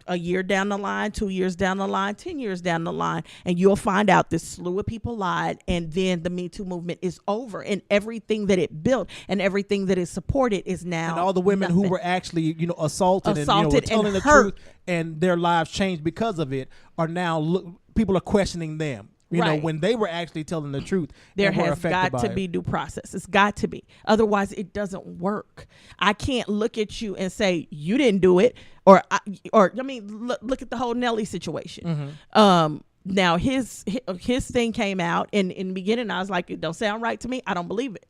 a year down the line, 2 years down the line, 10 years down the line, and you'll find out this slew of people lied, and then the Me Too movement is over, and everything that it built and everything that it supported is now And all the women nothing. who were actually, assaulted and telling and the hurt. truth, and their lives changed because of it, are now people are questioning them. You know, Right. when they were actually telling the truth, There and were has affected got by to it. be due process. It's got to be. Otherwise, it doesn't work. I can't look at you and say you didn't do it, or look at the whole Nelly situation. Mm-hmm. Now his thing came out, and in the beginning, I was like, it don't sound right to me. I don't believe it.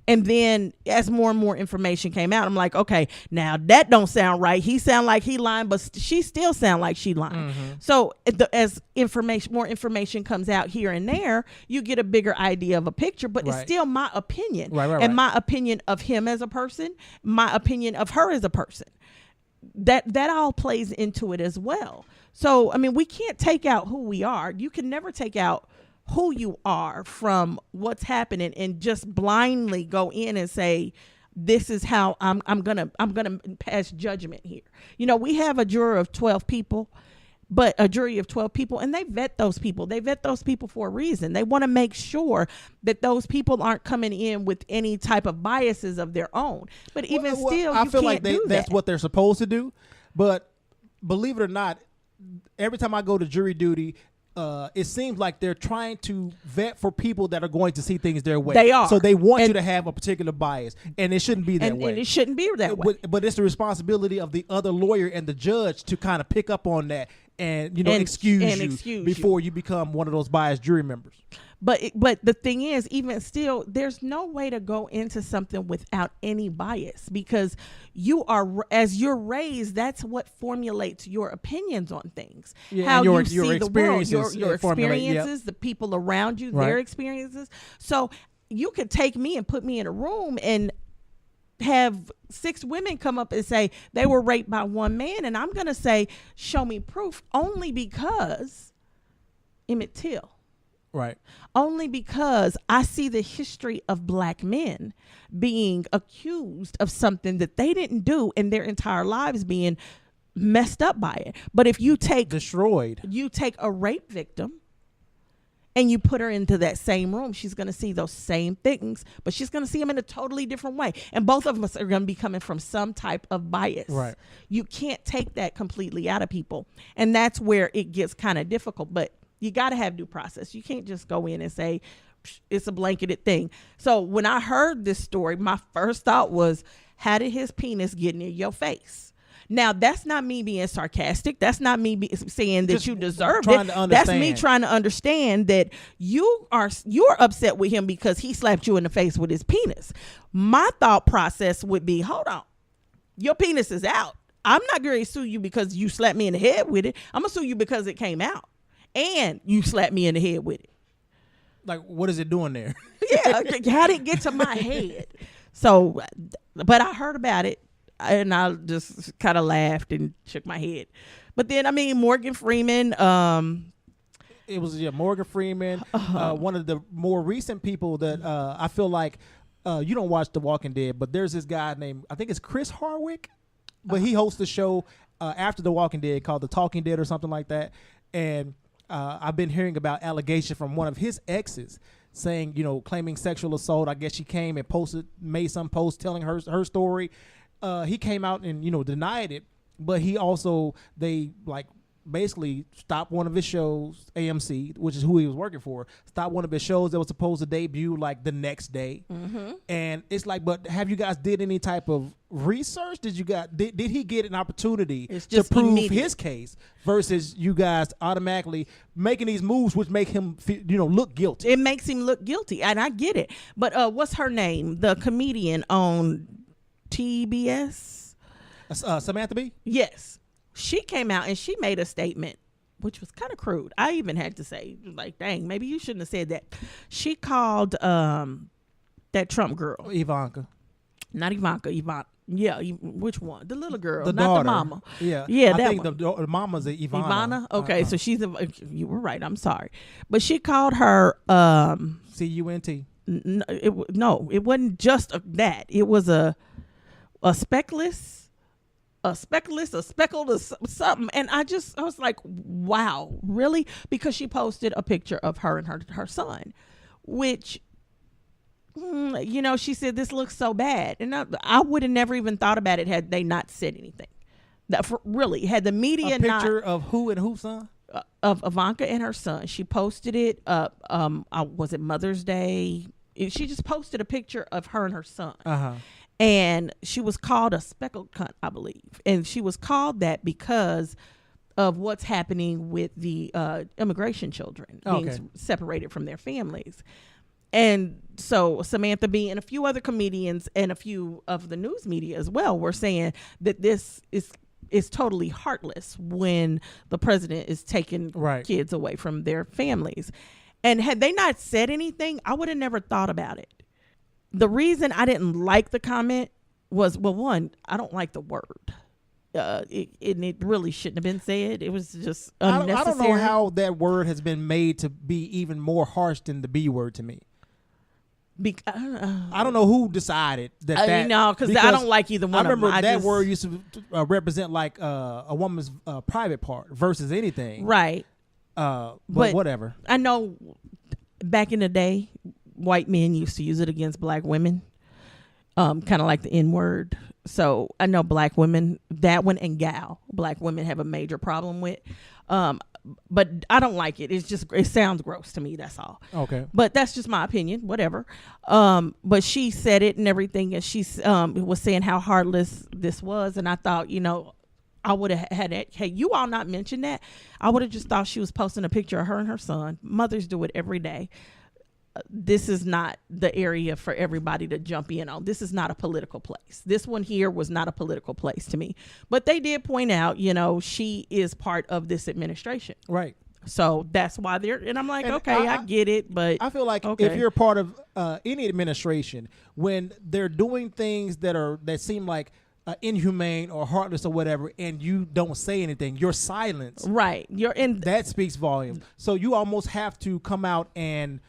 And then as more and more information came out, I'm like, okay, now that don't sound right. He sound like he lying, but she still sound like she lying. Mm-hmm. So as more information comes out here and there, you get a bigger idea of a picture, but it's Right. still my opinion. Right. And my opinion of him as a person, my opinion of her as a person. That all plays into it as well. So, I mean, we can't take out who we are. You can never take out who you are from what's happening and just blindly go in and say, this is how I'm gonna pass judgment here. We have a jury of 12 people, and they vet those people. They vet those people for a reason. They want to make sure that those people aren't coming in with any type of biases of their own. But even still, I you feel can't like do that's that. what they're supposed to do. But believe it or not, every time I go to jury duty, it seems like they're trying to vet for people that are going to see things their way. They are. So they want you to have a particular bias, and it shouldn't be that way. And it shouldn't be that way. But it's the responsibility of the other lawyer and the judge to kind of pick up on that and excuse you before you become one of those biased jury members. But the thing is, even still, there's no way to go into something without any bias, because as you're raised, that's what formulates your opinions on things. Yeah, how and your you see the world, your formulate, yep. experiences, the people around you, Right. their experiences. So you could take me and put me in a room and have 6 women come up and say they were raped by one man, and I'm going to say, show me proof, only because Emmett Till. Right. Only because I see the history of black men being accused of something that they didn't do, and their entire lives being messed up by it. But if you take a rape victim and you put her into that same room, she's going to see those same things, but she's going to see them in a totally different way. And both of us are going to be coming from some type of bias. Right. You can't take that completely out of people. And that's where it gets kind of difficult. But you got to have due process. You can't just go in and say it's a blanketed thing. So when I heard this story, my first thought was, how did his penis get near your face? Now, that's not me being sarcastic. That's not me saying that Just you deserved trying it. to That's understand. me trying to understand that you're upset with him because he slapped you in the face with his penis. My thought process would be, hold on, your penis is out. I'm not going to sue you because you slapped me in the head with it. I'm going to sue you because it came out and you slapped me in the head with it. Like, what is it doing there? Yeah, how did it get to my head? So, but I heard about it, and I just kind of laughed and shook my head. But then, I mean, Morgan Freeman. It was Morgan Freeman. One of the more recent people that I feel like you don't watch The Walking Dead, but there's this guy named, I think it's Chris Hardwick, but he hosts a show after The Walking Dead called The Talking Dead or something like that. And I've been hearing about allegations from one of his exes saying, claiming sexual assault. I guess she came and made some post telling her story. He came out and, denied it, but they basically stopped one of his shows, AMC, which is who he was working for, stopped one of his shows that was supposed to debut like the next day. Mm-hmm. And it's like, but have you guys did any type of research? Did he get an opportunity to prove immediate. his case versus you guys automatically making these moves which make him look guilty? It makes him look guilty, and I get it. But what's her name? The comedian on TBS? Samantha Bee? Yes. She came out and she made a statement which was kind of crude. I even had to say, like, dang, maybe you shouldn't have said that. She called that Trump girl. Ivanka. Not Ivanka. Yeah, which one? The little girl, The not daughter. the mama. Yeah, Yeah, I that think one. the mama's a Ivana. Okay, so she's you were right. I'm sorry, but she called her C-U-N-T. no, it wasn't just that. It was a speckless, a speckled or something. And I was like, wow, really? Because she posted a picture of her and her son, which, she said, this looks so bad. And I would have never even thought about it had they not said anything. Really, had the media A picture of who and whose son? Of Ivanka and her son. She posted it up. Was it Mother's Day? She just posted a picture of her and her son. And she was called a speckled cunt, I believe. And she was called that because of what's happening with the immigration children being separated from their families. And so Samantha Bee and a few other comedians and a few of the news media as well were saying that this is totally heartless when the president is taking kids away from their families. And had they not said anything, I would have never thought about it. The reason I didn't like the comment was, well, one, I don't like the word. It really shouldn't have been said. It was just unnecessary. I don't know how that word has been made to be even more harsh than the B word to me. I don't know who decided that. No, because I don't like either one. I remember of them. that word used to represent like a woman's private part versus anything. Right. But whatever. I know back in the day, white men used to use it against black women, kind of like the N word. So I know black women, that one and gal, black women have a major problem with. But I don't like it. It sounds gross to me. That's all. Okay. But that's just my opinion. Whatever. But she said it and everything, and she was saying how heartless this was, and I thought, I would have had it. Hey, you all not mentioned that. I would have just thought she was posting a picture of her and her son. Mothers do it every day. This is not the area for everybody to jump in on. This is not a political place. This one here was not a political place to me. But they did point out, she is part of this administration. Right. So that's why and I'm like, okay, I get it. But I feel like if you're part of any administration, when they're doing things that seem like inhumane or heartless or whatever, and you don't say anything, your silence, right? That speaks volume. So you almost have to come out and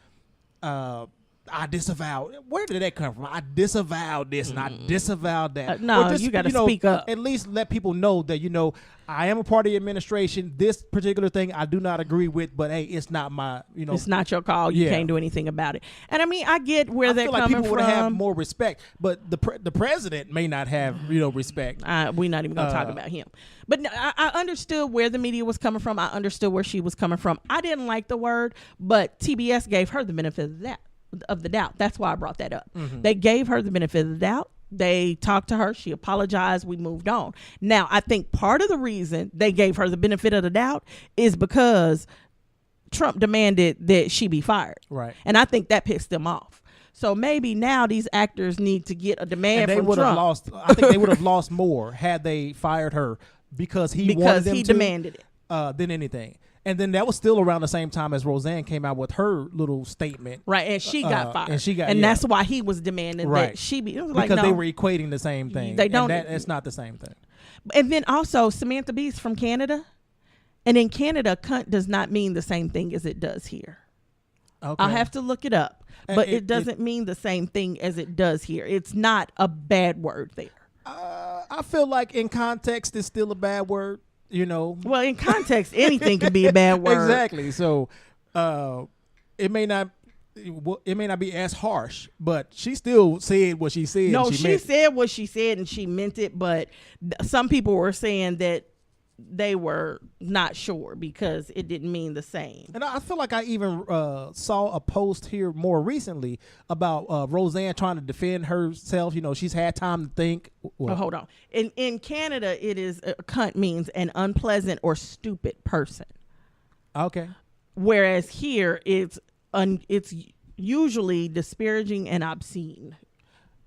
I disavow. Where did that come from? I disavowed this and I disavowed that. No, you got to speak up. At least let people know that I am a part of the administration. This particular thing I do not agree with, but hey, it's not my it's not your call. You can't do anything about it. And I mean, I get where they're coming from. I feel like people would have more respect, but the president may not have respect. We're not even going to talk about him. But I understood where the media was coming from. I understood where she was coming from. I didn't like the word, but TBS gave her the benefit of the doubt. That's why I brought that up. Mm-hmm. They gave her the benefit of the doubt. They talked to her. She apologized. We moved on. Now, I think part of the reason they gave her the benefit of the doubt is because Trump demanded that she be fired. Right. And I think that pissed them off. So maybe now these actors need to get a demand from Trump. I think they would have lost more had they fired her because he demanded it than anything. And then that was still around the same time as Roseanne came out with her little statement. Right, and she got fired. And that's why he was demanding that she be. It was because they were equating the same thing. They don't. It's not the same thing. And then also, Samantha Bee's from Canada. And in Canada, cunt does not mean the same thing as it does here. Okay. I'll have to look it up. But it doesn't mean the same thing as it does here. It's not a bad word there. I feel like in context, it's still a bad word. Well, in context, anything can be a bad word. Exactly. So it may not be as harsh, but she still said what she said. No, she said what she said and she meant it, but some people were saying that they were not sure because it didn't mean the same. And I feel like I even saw a post here more recently about Roseanne trying to defend herself. She's had time to think. Oh, hold on. In Canada, it is cunt means an unpleasant or stupid person. Okay. Whereas here, it's usually disparaging and obscene.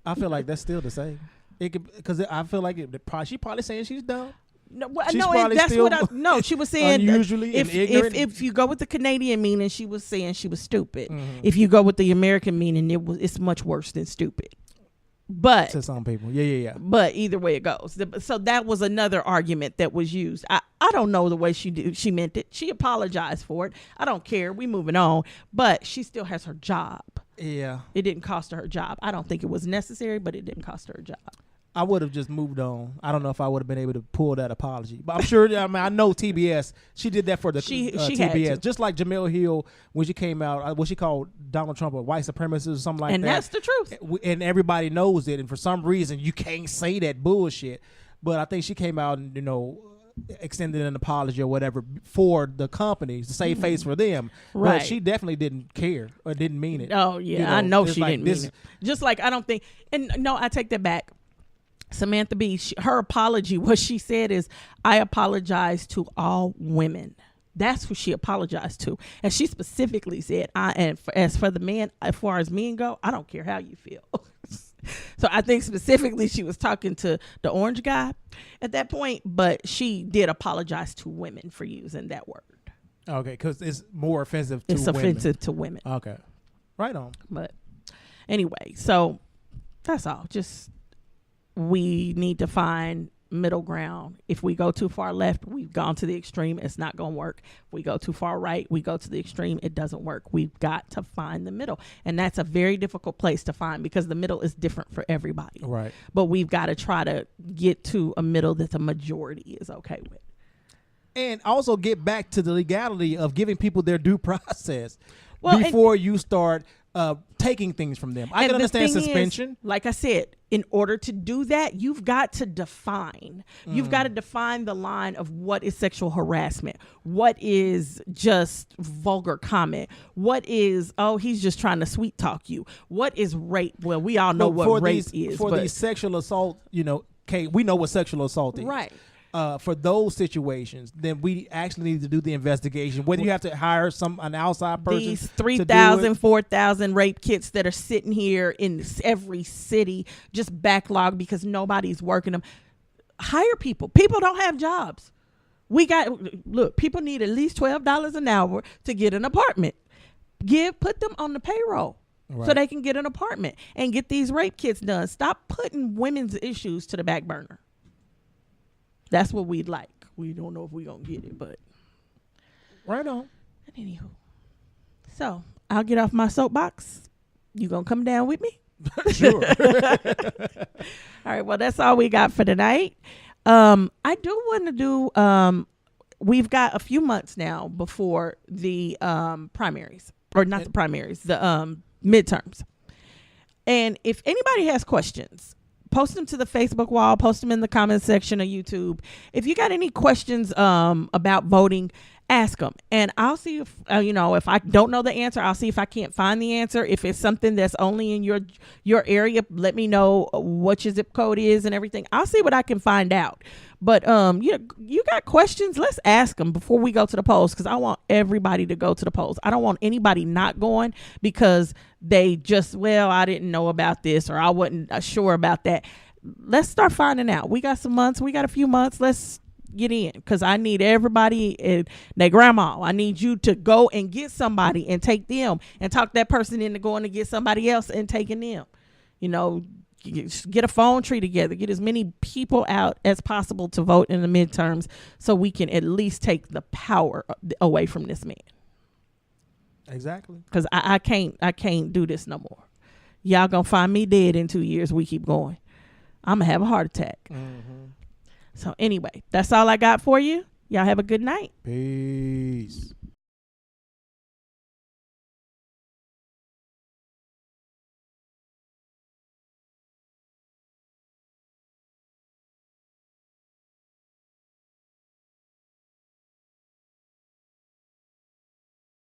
I feel like that's still the same. Because I feel like she probably saying she's dumb. No, She's no, probably and that's still what no, she was saying unusually and ignorant. if you go with the Canadian meaning, she was saying she was stupid. Mhm. If you go with the American meaning, it's much worse than stupid. But To some people, yeah. But either way it goes. So that was another argument that was used. I don't know the way she meant it. She apologized for it. I don't care. We moving on. But she still has her job. Yeah. It didn't cost her her job. I don't think it was necessary, but it didn't cost her her job. I would have just moved on. I don't know if I would have been able to pull that apology, but I'm sure. I mean, I know TBS. She did that for the she TBS, just like Jamel Hill when she came out. What she called Donald Trump a white supremacist or something like that. And that's the truth. And everybody knows it. And for some reason, you can't say that bullshit. But I think she came out and extended an apology or whatever for the company to save face for them. Right. But she definitely didn't care or didn't mean it. Oh yeah, I know she like didn't mean it. Just like I don't think. And no, I take that back. Samantha Bee, her apology, what she said is, I apologize to all women. That's who she apologized to. And she specifically said, as for the men, as far as men go, I don't care how you feel. So I think specifically she was talking to the orange guy at that point, but she did apologize to women for using that word. Okay, because it's more offensive to women. It's offensive to women. Okay. Right on. But anyway, so that's all. Just we need to find middle ground. If we go too far left, we've gone to the extreme. It's not going to work. If we go too far right, we go to the extreme. It doesn't work. We've got to find the middle. And that's a very difficult place to find because the middle is different for everybody. Right. But we've got to try to get to a middle that the majority is okay with. And also get back to the legality of giving people their due process Well, you start taking things from them. I And can the understand thing suspension. is, like I said, in order to do that, you've got to define. You've got to define the line of what is sexual harassment, what is just vulgar comment, what is, oh, he's just trying to sweet talk you, what is rape. Well, we all know what rape is. For these sexual assault, Kate, we know what sexual assault is. Right. For those situations, then we actually need to do the investigation. Whether you have to hire an outside person, these 3,000, 4,000 rape kits that are sitting here in every city, just backlogged because nobody's working them. Hire people. People don't have jobs. People need at least $12 an hour to get an apartment. Put them on the payroll. Right. So they can get an apartment and get these rape kits done. Stop putting women's issues to the back burner. That's what we'd like. We don't know if we're going to get it, but. Right on. Anywho. So, I'll get off my soapbox. You going to come down with me? Sure. All right. Well, that's all we got for tonight. I do want to do, we've got a few months now before the primaries. Or not the primaries, the midterms. And if anybody has questions, post them to the Facebook wall, post them in the comment section of YouTube. If you got any questions about voting, ask them. And I'll see if, if I don't know the answer, I'll see if I can't find the answer. If it's something that's only in your area, let me know what your zip code is and everything. I'll see what I can find out. But you got questions, let's ask them before we go to the polls, because I want everybody to go to the polls. I don't want anybody not going because they just, I didn't know about this or I wasn't sure about that. Let's start finding out. We got some months. We got a few months. Let's get in, because I need everybody and their grandma. I need you to go and get somebody and take them and talk that person into going to get somebody else and taking them. Get a phone tree together, get as many people out as possible to vote in the midterms so we can at least take the power away from this man. Exactly. Because I can't do this no more. Y'all gonna find me dead in 2 years. We keep going. I'm gonna have a heart attack. Mm-hmm. So anyway, that's all I got for you. Y'all have a good night. Peace.